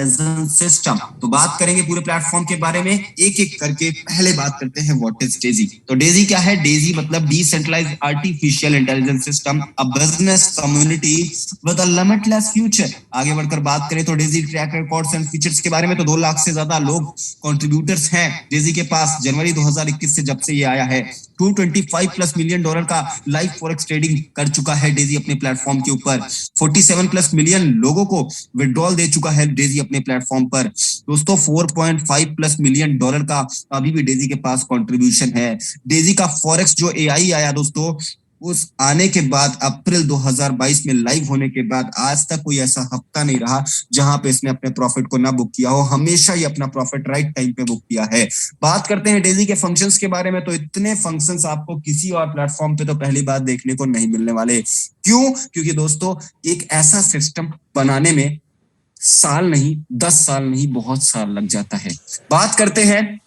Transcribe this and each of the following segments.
Intelligence system. तो बात करेंगे पूरे प्लेटफॉर्म के बारे में एक एक करके। पहले बात करते हैं व्हाट इज डेजी। तो डेजी क्या है? डेजी मतलब decentralised artificial intelligence system, a business community with a limitless future. आगे बढ़कर बात करें तो Daisy track records and features के बारे में। तो 2 लाख से ज्यादा लोग कंट्रीब्यूटर्स हैं डेजी के पास जनवरी 2021 से, जब से ये आया है। $225+ मिलियन का लाइव फॉरेक्स ट्रेडिंग कर चुका है डेजी अपने प्लेटफॉर्म के ऊपर। 47+ मिलियन लोगों को विड्रॉल दे चुका है डेजी अपने प्लेटफॉर्म पर। दोस्तों $4.5+ मिलियन का अभी भी डेजी के पास कंट्रीब्यूशन है। डेजी का फॉरेक्स जो एआई आया दोस्तों, उस आने के बाद अप्रैल 2022 में लाइव होने के बाद आज तक कोई ऐसा हफ्ता नहीं रहा जहां पे इसने अपने प्रॉफिट को ना बुक किया हो। हमेशा ही अपना प्रॉफिट राइट टाइम पे बुक किया है। बात करते हैं डेजी के फंक्शंस के बारे में। तो इतने फंक्शंस आपको किसी और प्लेटफॉर्म पे तो पहली बार देखने को नहीं मिलने वाले। क्यों? क्योंकि दोस्तों एक ऐसा सिस्टम बनाने में साल नहीं, 10 साल नहीं, बहुत साल लग जाता है। बात करते हैं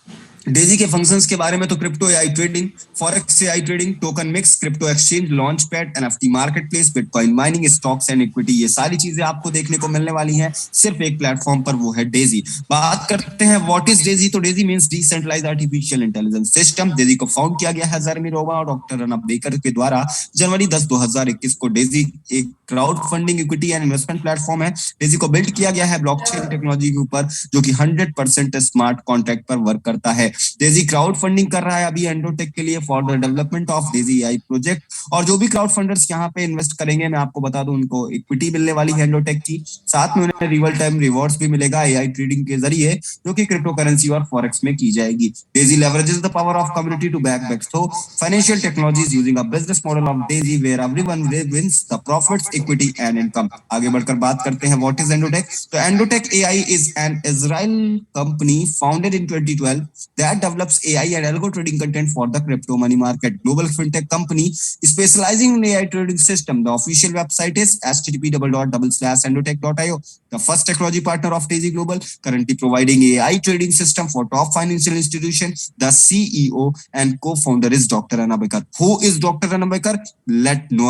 डेजी के फंक्शंस के बारे में। तो crypto AI trading, forex AI trading, token mix, crypto exchange, launch pad, NFT market place, bitcoin mining, stocks and equity, ये सारी चीजें आपको देखने को मिलने वाली हैं सिर्फ एक प्लेटफॉर्म पर, वो है डेजी। बात करते हैं व्हाट इज डेजी। तो Daisy means decentralised artificial intelligence system. Daisy को फाउंड किया गया है जेरेमी रोवा और डॉक्टर रना बेकर के द्वारा जनवरी 10 2021 को। डेजी एक crowd funding, equity and investment platform है। डेजी को बिल्ड किया गया है ब्लॉकचेन टेक्नोलॉजी के ऊपर, जो कि 100% स्मार्ट कॉन्ट्रैक्ट पर वर्क करता है। डेजी क्राउड फंडिंग कर रहा है अभी एंडोटेक के लिए for the development of Daisy AI project. और जो भी क्राउड फंडर्स यहाँ पे इन्वेस्ट करेंगे, मैं आपको बता दूं, उनको इक्विटी मिलने वाली है एंडोटेक की। साथ में उन्हें रियल टाइम रिवॉर्ड्स भी मिलेगा एआई ट्रेडिंग के जरिए, जो कि क्रिप्टो करेंसी और फॉरेक्स में की जाएगी। Daisy leverages the power of community to back back to financial technologies using a business model of Daisy where everyone wins the profits, equity and income. आगे बढ़कर बात करते हैं व्हाट इज एंडोटेक। तो Endotech AI is an Israel company founded in 2012 that develops AI and algo trading content for the crypto money market. Global fintech company specializing in AI trading system. The official website is http://endotech.io. The first technology partner of Daisy Global, currently providing AI trading system for top financial institution. The CEO and co-founder is Dr. Anna Baker. Who is Dr. Anna Baker? Let know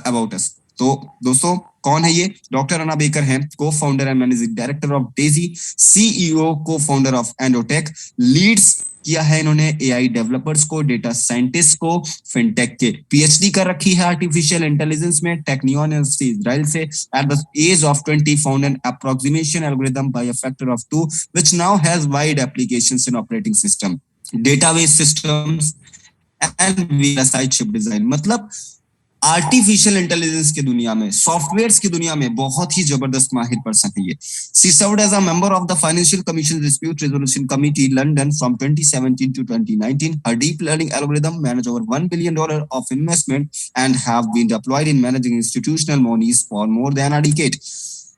about us. तो दोस्तों कौन है ये? Doctor अना Becker हैं, cofounder and managing director of Daisy, CEO, cofounder of Endotech. Leads किया है इन्होंने एआई डेवलपर्स को, डेटा साइंटिस्ट को, फिनटेक के। पीएचडी कर रखी है आर्टिफिशियल इंटेलिजेंस में टेक्नियन यूनिवर्सिटी इजराइल से। At the age of 20 found an approximation algorithm by a factor of 2 which now has wide applications in operating system, database systems and site ship design. मतलब artificial intelligence की दुनिया में, softwares की दुनिया में बहुत ही जबरदस्त माहिर पर्सन है ये। She served as a member of the financial commission dispute resolution committee London from 2017 to 2019. Her deep learning algorithm manage over $1 billion of investment and have been deployed in managing institutional monies for more than a decade.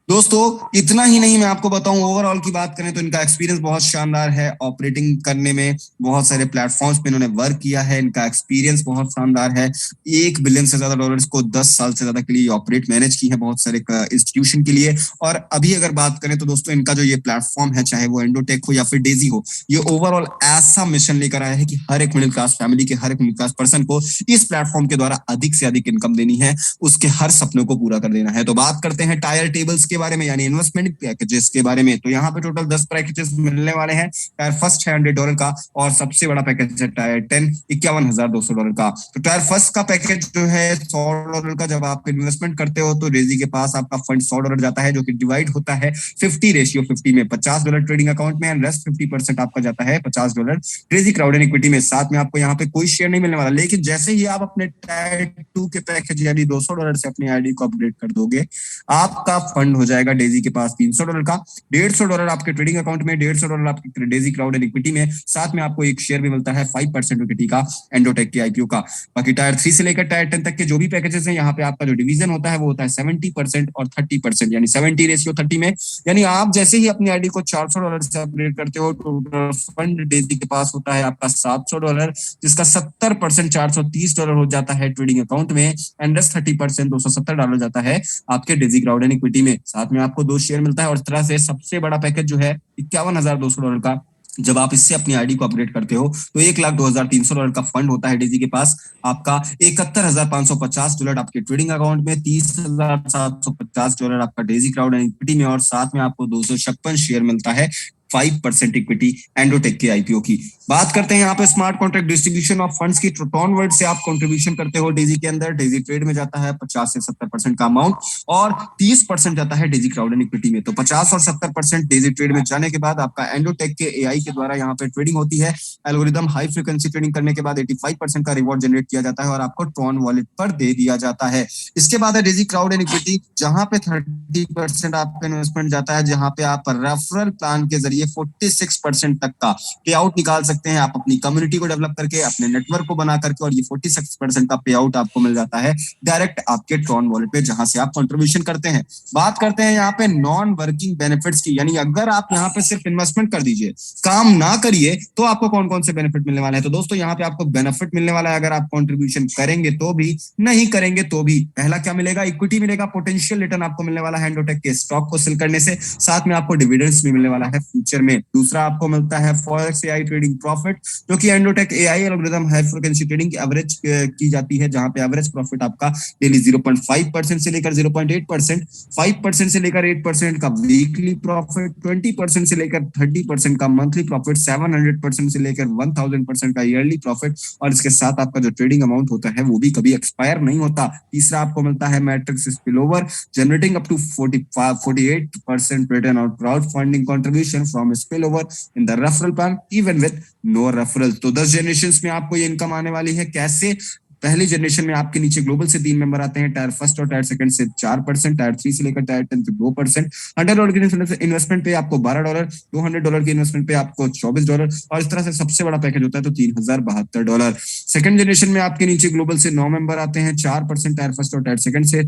दोस्तों इतना ही नहीं, मैं आपको बताऊं overall की बात करें तो इनका एक्सपीरियंस बहुत शानदार है। ऑपरेटिंग करने में बहुत सारे प्लेटफॉर्म्स पे इन्होंने वर्क किया है। इनका एक्सपीरियंस बहुत शानदार है। $1 बिलियन से ज्यादा डॉलर्स को 10 साल से ज्यादा के लिए ऑपरेट मैनेज की है बहुत सारे इंस्टीट्यूशन के लिए। और अभी अगर बात करें तो दोस्तों इनका जो ये प्लेटफॉर्म है, चाहे वो एंडोटेक हो या फिर डेजी हो, ये ओवरऑल ऐसा मिशन लेकर आया है कि हर एक मिडिल क्लास फैमिली के, हर एक मिडिल क्लास पर्सन को इस प्लेटफॉर्म के द्वारा अधिक से अधिक इनकम देनी है, उसके हर सपनों को पूरा कर देना है। तो बात करते हैं टायर टेबल्स के बारे में, यानी इन्वेस्टमेंट पैकेजेस के बारे में। तो यहाँ पे टोटल 10 पैकेजेस मिलने वाले हैं। टायर फर्स्ट है $100 का और सबसे बड़ा पैकेज है टायर 10 $51,200 का। तो टायर फर्स्ट का पैकेज जो है $100 का, जब आप इन्वेस्टमेंट करते हो तो डेजी के पास आपका फंड $100 जाता है, जो कि डिवाइड होता है 50:50 में। $50 ट्रेडिंग अकाउंट में एंड रेस्ट 50% आपका जाता है $50 डेजी क्राउड एंड इक्विटी में। साथ में आपको यहाँ पे कोई शेयर नहीं मिलने वाला, लेकिन जैसे ही आप अपने टायर 2 के पैकेज यानी $200 से अपनी आईडी को अपग्रेड कर दोगे, आपका फंड हो जाएगा डेजी के पास $300 का। $150 आपके ट्रेडिंग अकाउंट में, $150 आपके डेजी क्राउड एंड इक्विटी में। साथ में आपको एक शेयर भी मिलता है 5% इक्विटी का एंडोटेक के आईपीओ का। बाकी टायर 3 से लेकर टायर 10 तक के जो भी पैकेजेस हैं, यहाँ पे आपका जो डिवीजन होता है वो होता है 70% और 30%, यानी 70:30 में। यानी आप जैसे ही अपनी आईडी को $400 से अपग्रेड करते हो, टोटल फंड डेजी के पास होता है आपका $700, जिसका 70% $430 हो जाता है ट्रेडिंग अकाउंट में एंड 30% $270 जाता है आपके डेजी क्राउड एंड इक्विटी में। साथ में आपको 2 शेयर मिलता है। और इस तरह से सबसे बड़ा पैकेज जो है $51,200 का, जब आप इससे अपनी आईडी को अपडेट करते हो तो $1,02,300 का फंड होता है डेजी के पास। आपका $71,550 आपके ट्रेडिंग अकाउंट में, $30,750 आपका डेजी क्राउड एंड इक्विटी में, और साथ में आपको 256 शेयर मिलता है 5% इक्विटी एंडोटेक के आईपीओ की। बात करते हैं यहाँ पे smart contract distribution of funds की। ट्रोटोन वर्ड से आप कंट्रीब्यूशन करते हो डेजी के अंदर। डेजी ट्रेड में जाता है 50 से 70% का अमाउंट, और 30% जाता है डेजी क्राउड एंड इक्विटी में। तो 50 और 70% डेजी ट्रेड में जाने के बाद आपका एंडोटेक के एआई के द्वारा यहाँ पे ट्रेडिंग होती है। एल्गोरिदम हाई फ्रीक्वेंसी ट्रेडिंग करने के बाद 85% का रिवॉर्ड जनरेट किया जाता है और आपको ट्रॉन वॉलेट पर दे दिया जाता है। इसके बाद है डेजी क्राउड एंड इक्विटी, जहां पे 30% आपका इन्वेस्टमेंट जाता है, जहां पे आप रेफरल प्लान के जरिए 46% तक का पे आउट निकाल सकते हैं। आप अपनी कम्युनिटी को डेवलप करके, अपने नेटवर्क को बना करके, और ये 46% का पे आउट आपको मिल जाता है डायरेक्ट आपके ट्रॉन वॉलेट पे, जहां से आप कंट्रीब्यूशन करते हैं। बात करते हैं यहाँ पे नॉन वर्किंग बेनिफिट्स की, यानी अगर आप यहाँ पे सिर्फ इन्वेस्टमेंट कर दीजिए, काम ना करिए, तो आपको कौन कौन से बेनिफिट मिलने वाले हैं। तो दोस्तों यहाँ पे आपको बेनिफिट मिलने वाला है अगर आप कंट्रीब्यूशन करेंगे तो भी, नहीं करेंगे तो भी। पहला क्या मिलेगा, इक्विटी मिलेगा, पोटेंशियल रिटर्न आपको मिलने वाला है एंडोटेक के स्टॉक को सेल करने से, साथ में आपको डिविडेंड्स भी मिलने वाला है फ्यूचर में। दूसरा आपको मिलता है फॉरेक्स एआई ट्रेडिंग प्रॉफिट, जो कि Endotech AI algorithm high frequency trading की एवरेज की जाती है, जहां पे एवरेज प्रॉफिट आपका डेली 0.5% से लेकर 0.8%, 5% से लेकर 8% का वीकली प्रॉफिट, 20% से लेकर 30% का मंथली प्रॉफिट, 700% से लेकर 1000% का ईयरली प्रॉफिट, और इसके साथ आपका जो ट्रेडिंग अमाउंट होता है वो भी कभी एक्सपायर नहीं होता। तीसरा आपको मिलता है matrix spillover, generating up to 48% return और crowd funding contribution from spillover in the referral plan even with no referral. तो 10 जनरेशन में आपको ये इनकम आने वाली है। कैसे? पहली जनरेशन में आपके नीचे ग्लोबल से 3 मेंबर आते हैं, टायर फर्स्ट और टायर सेकंड से 4%, टायर 3 से लेकर टायर 10 तक 2%। $100 की इन्वेस्टमेंट पे आपको $12, $200 की इन्वेस्टमेंट पे आपको $24, और इस तरह से सबसे बड़ा पैकेज होता है तो $3072। सेकंड जनरेशन में आपके नीचे ग्लोबल से 9 मेंबर आते हैं, 4% टायर फर्स्ट और टायर सेकंड से,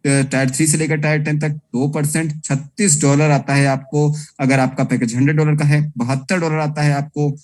टायर 3 से लेकर टायर 10 तक 2%, $36 आता है आपको अगर आपका पैकेज $100 का है, $72 आता है आपको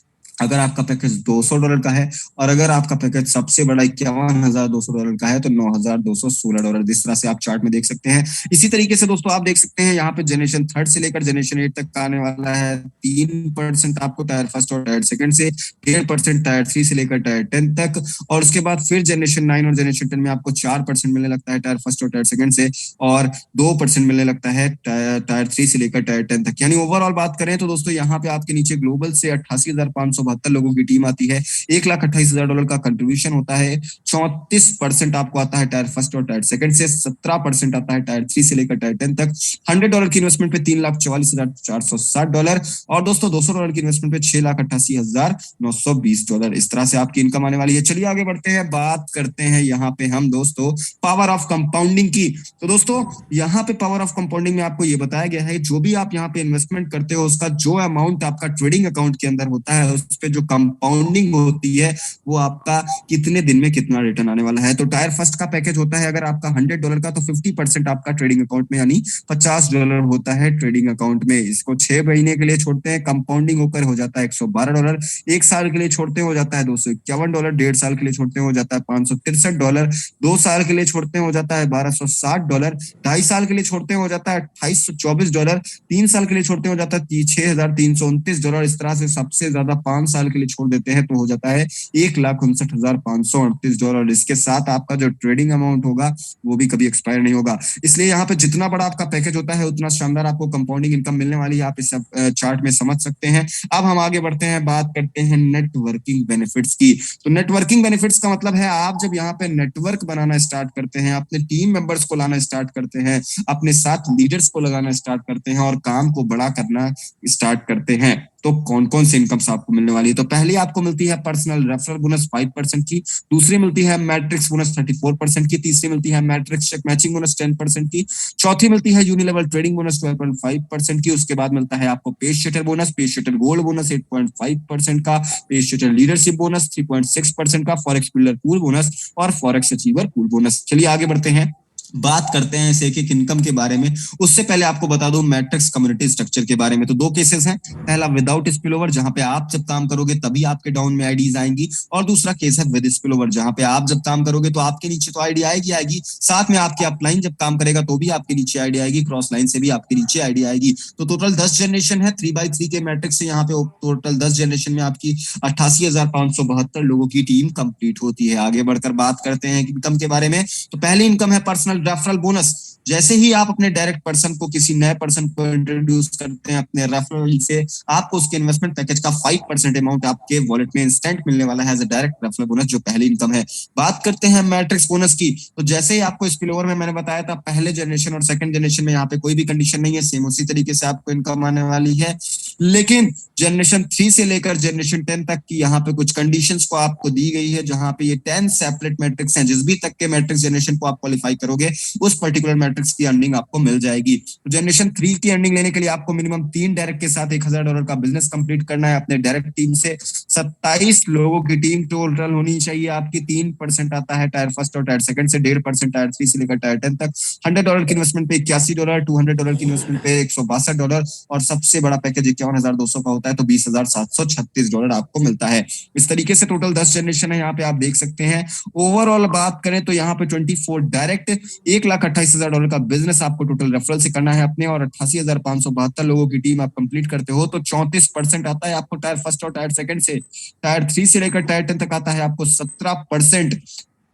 अगर आपका पैकेज $200 का है, और अगर आपका पैकेज सबसे बड़ा $51,200 का है तो $9,216। जिस तरह से आप चार्ट में देख सकते हैं। इसी तरीके से दोस्तों आप देख सकते हैं यहाँ पे जनरेशन 3 से लेकर जनरेशन 8 तक का आने वाला है 3% आपको टायर फर्स्ट और टायर सेकंड से, 1.5% टायर 3 से लेकर टायर 10 तक, और उसके बाद फिर जनरेशन 9 और जनरेशन 10 में आपको 4% मिलने लगता है टायर फर्स्ट और टायर सेकंड से, और 2% मिलने लगता है टायर 3 से लेकर टायर 10 तक। यानी ओवरऑल बात करें तो दोस्तों यहाँ पे आपके नीचे ग्लोबल से 88,572 लोगों की टीम आती है, $1,28,000 का कंट्रीब्यूशन होता है, 34% आपको आता है टायर फर्स्ट और टायर सेकंड से, 17% आता है टायर 3 से लेकर टायर 10 तक, $100 की इन्वेस्टमेंट पे $3,44,460, और दोस्तों $200 की इन्वेस्टमेंट पे $6,88,920। इस तरह से आपकी इनकम आने वाली है। चलिए आगे बढ़ते हैं, बात करते हैं यहाँ पे हम दोस्तों पावर ऑफ कंपाउंडिंग की। तो दोस्तों यहाँ पे पावर ऑफ कंपाउंडिंग में आपको ये बताया गया है, जो भी आप यहाँ पे इन्वेस्टमेंट करते हो उसका जो अमाउंट आपका ट्रेडिंग अकाउंट के अंदर होता है, उस पे जो कंपाउंडिंग होती है वो आपका कितने दिन में कितना रिटर्न आने वाला है। तो टायर फर्स्ट का पैकेज होता है अगर आपका $100 का, तो 50% आपका ट्रेडिंग अकाउंट में यानी $50 होता है ट्रेडिंग अकाउंट में। इसको 6 महीने के लिए छोड़ते हैं, कंपाउंडिंग होकर हो जाता है $112। 1 साल के लिए छोड़ते हो जाता है $251, 1.5 साल के लिए छोड़ते हो जाता है $563, 2 साल के लिए छोड़ते हो जाता है $1,260, 2.5 साल के लिए छोड़ते हो जाता है $2,824, 3 साल के लिए छोड़ते हो जाता है $6,329। इस तरह से सबसे ज्यादा 5 साल के लिए छोड़ देते हैं तो हो जाता है $1,59,538। इसके साथ आपका जो ट्रेडिंग अमाउंट होगा वो भी कभी एक्सपायर नहीं होगा। इसलिए यहाँ पे जितना बड़ा आपका पैकेज होता है उतना शानदार आपको कंपाउंडिंग इनकम मिलने वाली है। आप इस चार्ट में समझ सकते हैं। अब हम आगे बढ़ते हैं, बात करते हैं नेटवर्किंग बेनिफिट्स की। तो नेटवर्किंग बेनिफिट्स का मतलब है आप जब यहाँ पे नेटवर्क बनाना स्टार्ट करते हैं, अपने टीम मेंबर्स को लाना स्टार्ट करते हैं, अपने साथ लीडर्स को लगाना स्टार्ट करते हैं और काम को बड़ा करना स्टार्ट करते हैं, तो कौन कौन सी इनकम्स आपको मिलने वाली है। तो पहली आपको मिलती है पर्सनल रेफरल बोनस 5% की, दूसरी मिलती है मैट्रिक्स बोनस 34% की, तीसरी मिलती है मैट्रिक्स चेक मैचिंग बोनस 10% की, चौथी मिलती है यूनिलेवल ट्रेडिंग बोनस 12.5% की। उसके बाद मिलता है आपको page shutter bonus, page shutter gold bonus 8.5% का, पेज शटर लीडरशिप बोनस 3.6% का, फॉरेक्स बिल्डर पूल बोनस और फॉरेक्स अचीवर पूल बोनस। चलिए आगे बढ़ते हैं, बात करते हैं इस एक एक इनकम के बारे में। उससे पहले आपको बता दूं मैट्रिक्स कम्युनिटी स्ट्रक्चर के बारे में। तो दो केसेस हैं, पहला विदाउट स्पिलओवर जहां पे आप जब काम करोगे तभी आपके डाउन में आईडीज आएंगी, और दूसरा केस है विद स्पिलओवर जहां पे आप जब काम करोगे तो आपके नीचे तो आईडी आएगी आएगी, साथ में आपकी अपलाइन जब काम करेगा तो भी आपके नीचे आईडी आएगी, क्रॉस लाइन से भी आपके नीचे आईडी आएगी। तो टोटल 10 जनरेशन है 3x3 के मैट्रिक्स से। यहाँ पे टोटल 10 जनरेशन में आपकी 88,572 लोगों की टीम कंप्लीट होती है। आगे बढ़कर बात करते हैं इनकम के बारे में। तो पहली इनकम है पर्सनल रेफरल बोनस। जैसे ही आप अपने डायरेक्ट पर्सन को किसी नए पर्सन को इंट्रोड्यूस करते हैं अपने रेफरल से, आपको उसके इन्वेस्टमेंट पैकेज का 5% अमाउंट आपके वॉलेट में इंस्टेंट मिलने वाला है as a direct referral bonus, जो पहली इनकम है। बात करते हैं मैट्रिक्स बोनस की। तो जैसे ही आपको स्पिलओवर में मैंने बताया था, पहले जनरेशन और सेकंड जनरेशन में यहाँ पे कोई भी कंडीशन नहीं है, सेम उसी तरीके से आपको इनकम आने वाली है। लेकिन जनरेशन 3 से लेकर जनरेशन 10 तक की यहाँ पे कुछ कंडीशंस को आपको दी गई है, जहां पे ये 10 सेपरेट मैट्रिक्स हैं। जिस भी तक के मैट्रिक्स जनरेशन को आप क्वालिफाई करोगे उस पर्टिकुलर मैट्रिक्स की अर्निंग आपको मिल जाएगी। तो जनरेशन 3 की अर्निंग लेने के लिए आपको मिनिमम 3 डायरेक्ट के साथ $1,000 का बिजनेस कंप्लीट करना है अपने डायरेक्ट टीम से। 27 लोगों की टीम टोटल होनी चाहिए आपकी। 3% आता है टायर फर्स्ट और टायर सेकंड से, 1.5% टायर 3 से लेकर टायर 10 तक। $100 की इन्वेस्टमेंट पे $81, $200 की इन्वेस्टमेंट पे $162, और सबसे बड़ा पैकेज 51,200 का होता है तो $20,736 आपको मिलता है। इस तरीके से टोटल 10 जनरेशन है यहाँ पे आप देख सकते हैं। ओवरऑल बात करें तो यहाँ पे 24 डायरेक्ट, $1,28,000 का बिजनेस आपको टोटल रेफरल से करना है अपने, और 88,572 लोगों की टीम आप कंप्लीट करते हो तो 34% आता है आपको टायर फर्स्ट और टायर सेकंड से। टायर 3 से लेकर टायर 10 तक आता है आपको 17%,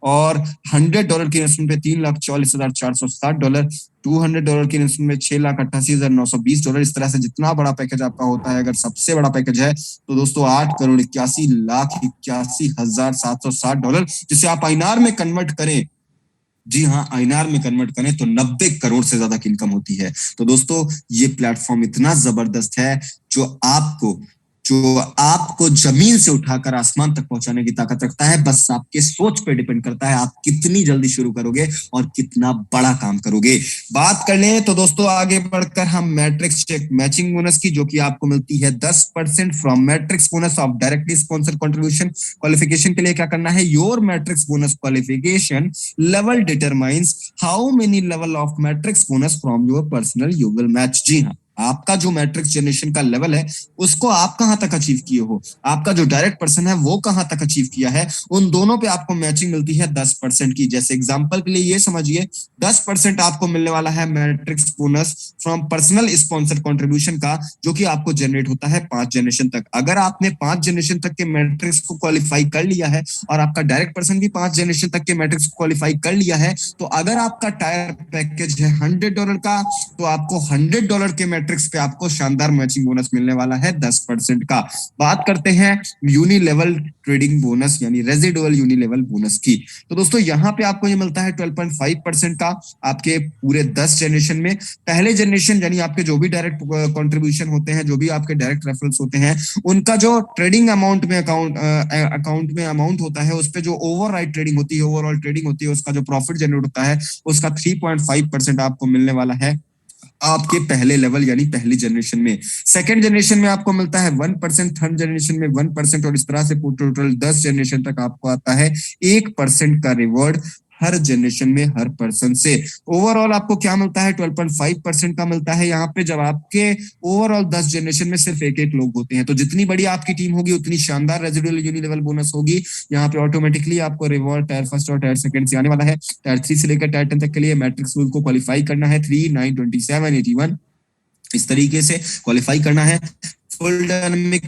और $100 की इन्वेस्टमेंट पे $3,44,460, $200 की इन्वेस्टमेंट में $6,88,920। इस तरह से जितना बड़ा पैकेज आपका होता है, अगर सबसे बड़ा पैकेज है तो दोस्तों $8,81,81,760, जिसे आप आईएनआर में कन्वर्ट करें, जी हाँ आईएनआर में कन्वर्ट करें तो 90 करोड़ से ज्यादा की इनकम होती है। तो दोस्तों ये प्लेटफॉर्म इतना जबरदस्त है जो आपको जमीन से उठाकर आसमान तक पहुंचाने की ताकत रखता है। बस आपके सोच पे डिपेंड करता है आप कितनी जल्दी शुरू करोगे और कितना बड़ा काम करोगे। बात कर लें तो दोस्तों आगे बढ़कर हम मैट्रिक्स चेक मैचिंग बोनस की, जो कि आपको मिलती है 10% from matrix bonus of directly sponsor contribution. Qualification के लिए क्या करना है, your matrix bonus qualification level determines how many level of matrix bonus from your personal you will match. जी हाँ, आपका जो मैट्रिक्स जनरेशन का लेवल है उसको आप कहां तक अचीव किए हो, आपका जो डायरेक्ट पर्सन है वो कहां तक अचीव किया है, उन दोनों पे आपको मैचिंग मिलती है 10% की। जैसे एग्जांपल के लिए ये समझिए 10% आपको मिलने वाला है matrix bonus from personal sponsor contribution का, जो कि आपको जनरेट होता है 5 जनरेशन तक। अगर आपने 5 जनरेशन तक के मैट्रिक्स को क्वालिफाई कर लिया है और आपका डायरेक्ट पर्सन भी 5 जनरेशन तक के मैट्रिक्स को क्वालिफाई कर लिया है, तो अगर आपका टायर पैकेज है $100 का, तो आपको $100 के मैट्रिक्स पे आपको शानदार मैचिंग बोनस मिलने वाला है 10% का। बात करते हैं यूनि लेवल ट्रेडिंग बोनस यानी रेजिडुअल यूनि लेवल बोनस की। तो दोस्तों यहाँ पे आपको ये मिलता है 12.5% का आपके पूरे 10 जनरेशन में। पहले जनरेशन यानी आपके जो भी डायरेक्ट कंट्रीब्यूशन होते हैं, जो भी आपके डायरेक्ट रेफरल्स होते हैं, उनका जो ट्रेडिंग अमाउंट में अकाउंट में अमाउंट होता है, उस पे जो ओवरराइड ट्रेडिंग होती है, ओवरऑल ट्रेडिंग होती है, उसका जो प्रॉफिट जनरेट होता है उसका 3.5% आपको मिलने वाला है आपके पहले लेवल यानी पहली जनरेशन में। सेकंड जनरेशन में आपको मिलता है 1%, थर्ड जनरेशन में 1%, और इस तरह से टोटल 10 जनरेशन तक आपको आता है 1% का रिवॉर्ड हर जनरेशन में हर पर्सन से। ओवरऑल आपको क्या मिलता है, 12.5% का मिलता है यहाँ पे, जब आपके ओवरऑल 10 जनरेशन में सिर्फ एक एक लोग होते हैं। तो जितनी बड़ी आपकी टीम होगी उतनी शानदार रेजिडुअल यूनि लेवल बोनस होगी। यहाँ पे ऑटोमेटिकली आपको रिवॉर्ड टायर फर्स्ट और टायर सेकंड से आने वाला है। टायर 3 से लेकर टायर 10 तक के लिए मैट्रिक्स रूल को क्वालिफाई करना है 3, 9, 27, 81 इस तरीके से क्वालिफाई करना है। Full dynamic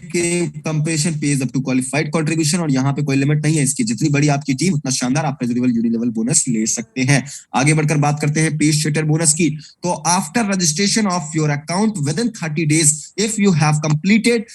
comparison page up to qualified contribution, और यहाँ पे कोई लिमिट नहीं है इसकी, जितनी बड़ी आपकी टीम उतना शानदार आप रेजिडुअल यूनि लेवल बोनस ले सकते हैं। आगे बढ़कर बात करते हैं पेज शेटर बोनस की। तो after registration of your account within 30 days if you have completed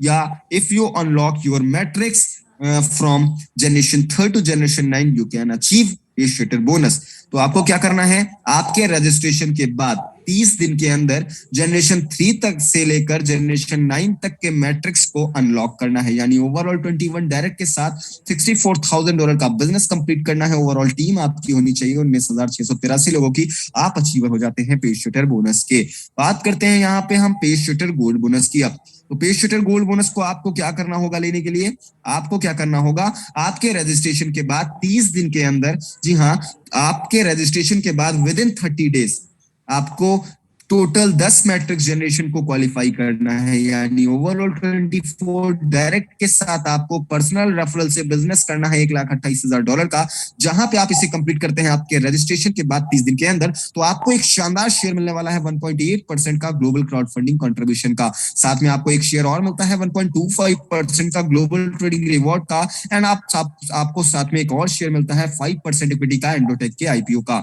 या if you unlock your matrix from generation 3 to generation 9 you can achieve page shatter bonus. तो आपको क्या करना है, आपके रजिस्ट्रेशन के बाद 30 दिन के अंदर जनरेशन 3 तक से लेकर जनरेशन 9 तक के मैट्रिक्स को अनलॉक करना है, यानी ओवरऑल 21 डायरेक्ट के साथ $64,000 का बिजनेस कंप्लीट करना है। ओवरऑल टीम आपकी होनी चाहिए 19,683 लोगों की, आप अचीवर हो जाते हैं पेज शूटर बोनस के। बात करते हैं यहाँ पे हम पेज शूटर गोल्ड बोनस की। अब तो पे शेटर गोल्ड बोनस को आपको क्या करना होगा लेने के लिए? आपको क्या करना होगा? आपके रजिस्ट्रेशन के बाद 30 दिन के अंदर, जी हाँ, आपके रजिस्ट्रेशन के बाद विद इन 30 डेज आपको टोटल 10 मैट्रिक्स जनरेशन को क्वालिफाई करना है, यानी ओवरऑल 24 डायरेक्ट के साथ आपको पर्सनल रेफरल से बिजनेस करना है $1,28,000 का। जहां पे आप इसे कंप्लीट करते हैं आपके रजिस्ट्रेशन के बाद 30 दिन के अंदर, तो आपको एक शानदार शेयर मिलने वाला है 1.8% का ग्लोबल क्राउड फंडिंग कंट्रीब्यूशन का। साथ में आपको एक शेयर और मिलता है 1.25% का ग्लोबल ट्रेडिंग रिवॉर्ड का, एंड आपको साथ में एक और शेयर मिलता है 5% इक्विटी का एंडोटेक के आईपीओ का।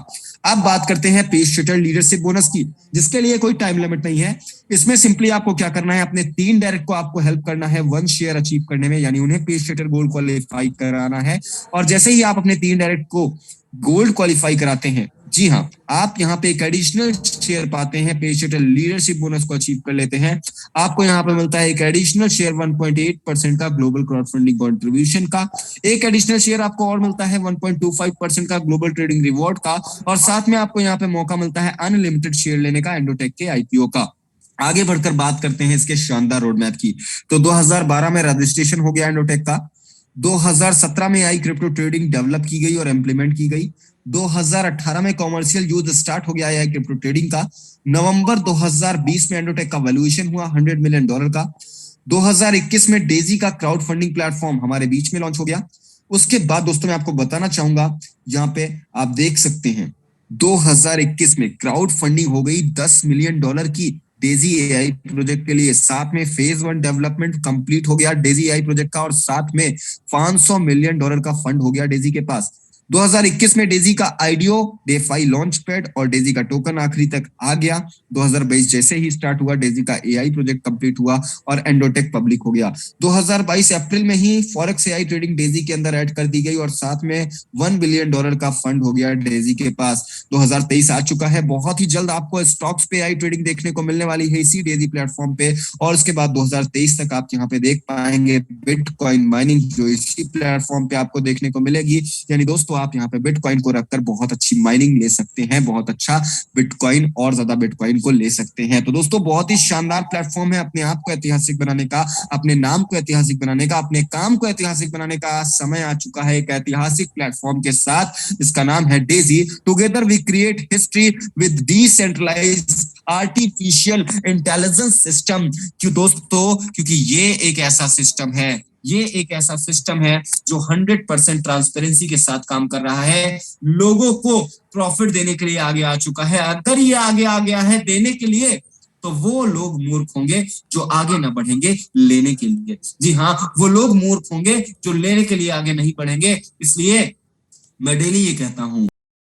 अब बात करते हैं पे शेटर लीडरशिप बोनस की, जिसके लिए कोई टाइम लिमिट नहीं है। इसमें सिंपली आपको क्या करना है, अपने 3 डायरेक्ट को आपको हेल्प करना है 1 शेयर अचीव करने में, यानी उन्हें पे शेटर गोल्ड क्वालिफाई कराना है। और जैसे ही आप अपने 3 डायरेक्ट को गोल्ड क्वालिफाई कराते हैं, जी हाँ, आप यहाँ पे एक एडिशनल शेयर पाते हैं, पे शेटर लीडरशिप बोनस को अचीव कर लेते हैं। आपको यहाँ पे मिलता है एक एडिशनल शेयर 1.8% का ग्लोबल क्राउड फंडिंग कंट्रीब्यूशन का, एक एडिशनल शेयर आपको और मिलता है 1.25% का ग्लोबल ट्रेडिंग रिवॉर्ड का, और साथ में आपको यहाँ पे मौका मिलता है अनलिमिटेड शेयर लेने का एंडोटेक के आईपीओ का। आगे बढ़कर बात करते हैं इसके शानदार रोड मैप की। तो 2012 में रजिस्ट्रेशन हो गया एंडोटेक का, 2017 में आई क्रिप्टो ट्रेडिंग डेवलप की गई और इंप्लीमेंट की गई, 2018 में कॉमर्शियल यूज स्टार्ट हो गया है क्रिप्टो ट्रेडिंग का, नवंबर 2020 में एंडोटेक का वैल्यूएशन हुआ $100 मिलियन का, 2021 में डेजी का क्राउड फंडिंग प्लेटफॉर्म हमारे बीच में लॉन्च हो गया। उसके बाद दोस्तों मैं आपको बताना चाहूंगा, यहाँ पे आप देख सकते हैं 2021 में क्राउड फंडिंग हो गई $10 मिलियन की डेजी एआई प्रोजेक्ट के लिए। साथ में फेज 1 डेवलपमेंट कंप्लीट हो गया डेजी एआई प्रोजेक्ट का, और साथ में $500 मिलियन का फंड हो गया डेजी के पास। 2021 में डेजी का आईडीओ, डेफाई लॉन्च पैड और डेजी का टोकन आखिरी तक आ गया। 2022 जैसे ही स्टार्ट हुआ, डेजी का एआई प्रोजेक्ट कंप्लीट हुआ और एंडोटेक पब्लिक हो गया। 2022 अप्रैल में ही फॉरेक्स एआई ट्रेडिंग डेजी के अंदर ऐड कर दी गई और साथ में $1 बिलियन का फंड हो गया डेजी के पास। 2023 आ चुका है, बहुत ही जल्द आपको स्टॉक्स पे एआई ट्रेडिंग देखने को मिलने वाली है इसी डेजी प्लेटफॉर्म पे। और उसके बाद 2023 तक आप यहाँ पे देख पाएंगे बिटकॉइन माइनिंग जो इसी प्लेटफॉर्म पे आपको देखने को मिलेगी। यानी दोस्तों आप यहाँ पे बिटकॉइन को रखकर बहुत अच्छी माइनिंग ले सकते हैं, बहुत अच्छा बिटकॉइन और ज्यादा बिटकॉइन को ले सकते हैं। तो दोस्तों बहुत ही शानदार प्लेटफॉर्म है अपने आप को ऐतिहासिक बनाने का, अपने नाम को ऐतिहासिक बनाने का, अपने काम को ऐतिहासिक बनाने का समय आ चुका है एक ऐतिहासिक प्लेटफॉर्म के साथ। इसका नाम है Daisy. Together we create history with decentralised artificial intelligence system. क्यों दोस्तों? क्योंकि ये एक ऐसा सिस्टम है, ये एक ऐसा सिस्टम है जो 100% ट्रांसपेरेंसी के साथ काम कर रहा है, लोगों को प्रॉफिट देने के लिए आगे आ चुका है। अगर ये आगे आ गया है देने के लिए, तो वो लोग मूर्ख होंगे जो आगे ना बढ़ेंगे लेने के लिए। जी हाँ, वो लोग मूर्ख होंगे जो लेने के लिए आगे नहीं बढ़ेंगे। इसलिए मैं डेली ये कहता हूं